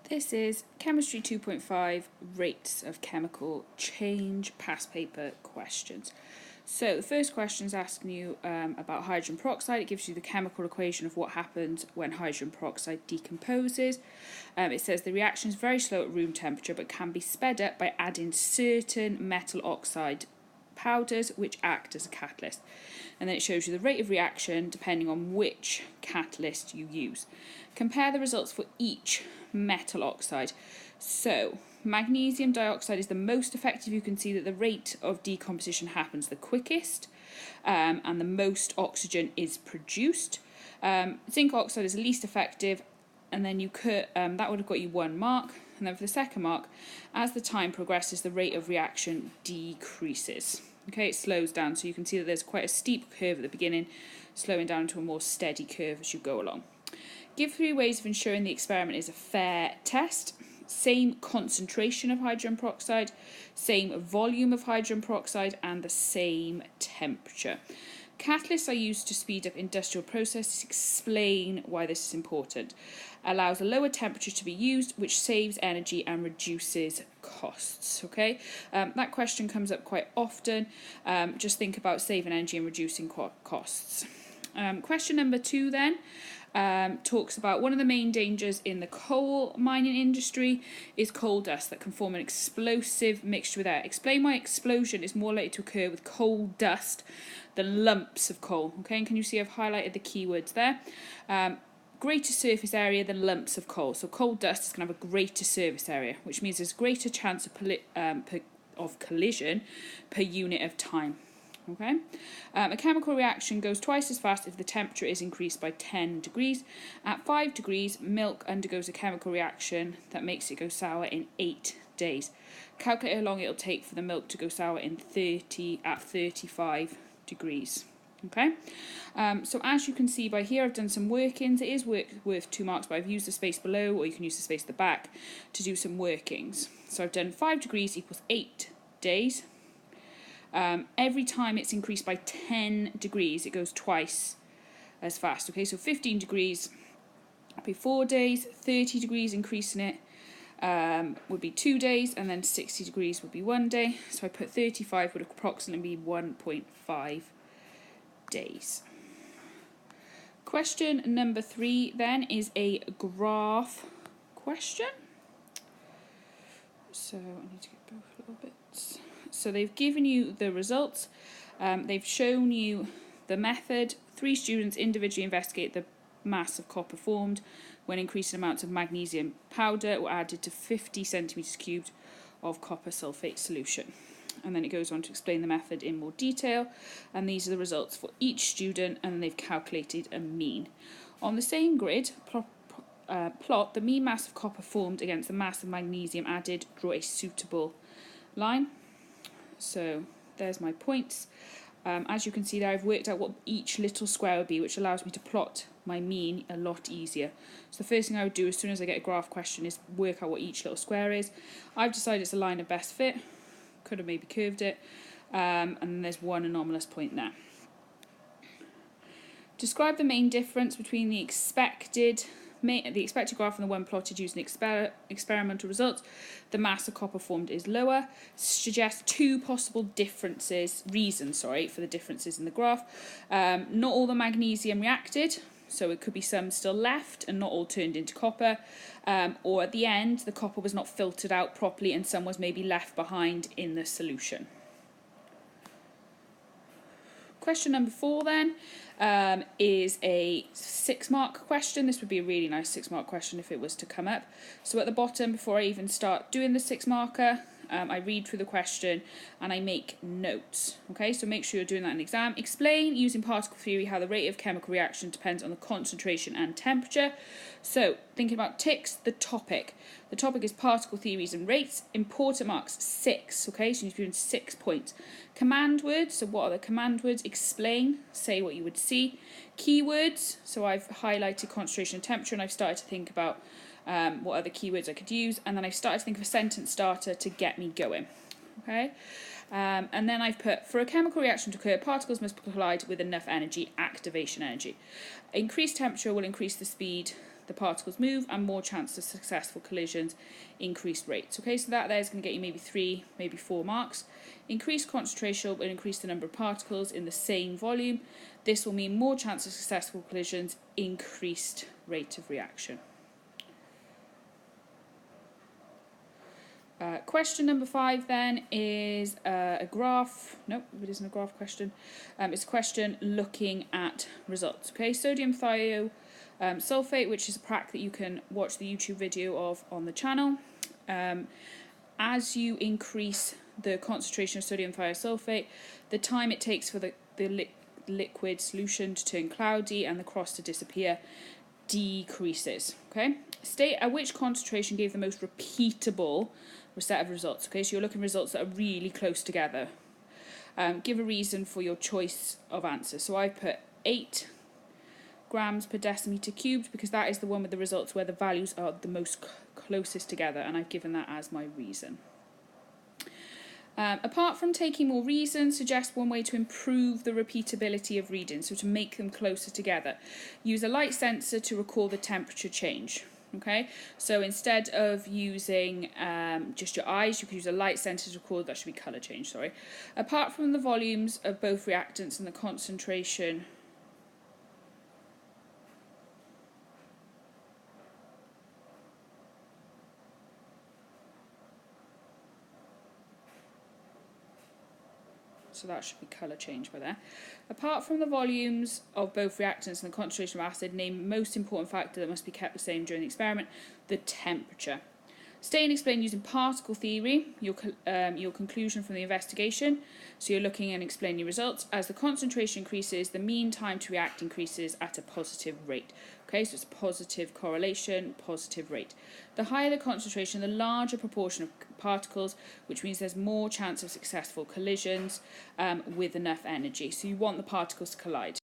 This is Chemistry 2.5 Rates of Chemical Change past paper questions. So the first question is asking you about hydrogen peroxide. It gives you the chemical equation of what happens when hydrogen peroxide decomposes. It says the reaction is very slow at room temperature but can be sped up by adding certain metal oxide powders which act as a catalyst. And then it shows you the rate of reaction depending on which catalyst you use. Compare the results for each metal oxide. So magnesium dioxide is the most effective. You can see that the rate of decomposition happens the quickest and the most oxygen is produced. Zinc oxide is the least effective, and then you could that would have got you 1 mark. And then for the second mark, as the time progresses, the rate of reaction decreases. Okay, it slows down, so you can see that there's quite a steep curve at the beginning, slowing down to a more steady curve as you go along. Give 3 ways of ensuring the experiment is a fair test. Same concentration of hydrogen peroxide, same volume of hydrogen peroxide, and the same temperature. Catalysts are used to speed up industrial processes. Explain why this is important. Allows a lower temperature to be used, which saves energy and reduces costs. Okay, that question comes up quite often. Just think about saving energy and reducing costs. Question number 2 then. Talks about one of the main dangers in the coal mining industry is coal dust that can form an explosive mixture with air. Explain why explosion is more likely to occur with coal dust than lumps of coal. Okay, and can you see I've highlighted the keywords there? Greater surface area than lumps of coal. So coal dust is going to have a greater surface area, which means there's greater chance of collision per unit of time. Okay, a chemical reaction goes twice as fast if the temperature is increased by 10 degrees. At 5 degrees, milk undergoes a chemical reaction that makes it go sour in 8 days. Calculate how long it'll take for the milk to go sour at 35 degrees. Okay, so as you can see by here, I've done some workings. It is worth 2 marks, but I've used the space below, or you can use the space at the back to do some workings. So I've done 5 degrees equals 8 days. Every time it's increased by 10 degrees, it goes twice as fast. Okay, so 15 degrees would be 4 days, 30 degrees increasing it would be 2 days, and then 60 degrees would be 1 day. So I put 35 would approximately be 1.5 days. Question number 3 then is a graph question. So I need to get both little bits. So they've given you the results, they've shown you the method. 3 students individually investigate the mass of copper formed when increasing amounts of magnesium powder were added to 50 centimetres cubed of copper sulfate solution. And then it goes on to explain the method in more detail, and these are the results for each student, and they've calculated a mean. On the same grid, plot the mean mass of copper formed against the mass of magnesium added. Draw a suitable line. So there's my points. As you can see there, I've worked out what each little square would be, which allows me to plot my mean a lot easier. So the first thing I would do as soon as I get a graph question is work out what each little square is. I've decided it's a line of best fit. Could have maybe curved it. And then there's one anomalous point there. Describe the main difference between the expected graph and the one plotted using experimental results. The mass of copper formed is lower. Suggest 2 possible reasons for the differences in the graph. Not all the magnesium reacted, so it could be some still left and not all turned into copper. Or at the end, the copper was not filtered out properly and some was maybe left behind in the solution. Question number 4 then is a 6-mark question. This would be a really nice 6-mark question if it was to come up. So at the bottom, before I even start doing the 6-marker, I read through the question and I make notes. Okay, so make sure you're doing that in the exam. Explain using particle theory how the rate of chemical reaction depends on the concentration and temperature. So thinking about ticks, the topic. The topic is particle theories and rates. Important marks 6. Okay, so you need to be doing 6 points. Command words. So what are the command words? Explain. Say what you would see. Keywords. So I've highlighted concentration and temperature, and I've started to think about what other keywords I could use, and then I've started to think of a sentence starter to get me going. Okay, and then I've put, for a chemical reaction to occur, particles must collide with enough energy, activation energy. Increased temperature will increase the speed the particles move, and more chance of successful collisions, increased rates. Okay, so that there is going to get you maybe 3, maybe 4 marks. Increased concentration will increase the number of particles in the same volume. This will mean more chance of successful collisions, increased rate of reaction. Question number 5 then is a graph. Nope, it isn't a graph question. It's a question looking at results. Okay, sodium thiosulfate, which is a prac that you can watch the YouTube video of on the channel. As you increase the concentration of sodium thiosulfate, the time it takes for the liquid solution to turn cloudy and the cross to disappear decreases. Okay, state at which concentration gave the most repeatable set of results. Okay, so you're looking at results that are really close together. Give a reason for your choice of answer. So I put 8 grams per decimeter cubed because that is the one with the results where the values are the most closest together, and I've given that as my reason. Apart from taking more reasons, suggest one way to improve the repeatability of readings, so to make them closer together. Use a light sensor to record the temperature change. Okay, so instead of using just your eyes, you could use a light sensor to record, that should be colour change, sorry. Apart from the volumes of both reactants and the concentration, so that should be colour change by there. Apart from the volumes of both reactants and the concentration of acid, name the most important factor that must be kept the same during the experiment, the temperature. State and explain using particle theory your conclusion from the investigation. So you're looking and explaining results. As the concentration increases, the mean time to react increases at a positive rate. Okay, so it's a positive correlation, positive rate. The higher the concentration, the larger proportion of particles, which means there's more chance of successful collisions with enough energy. So you want the particles to collide.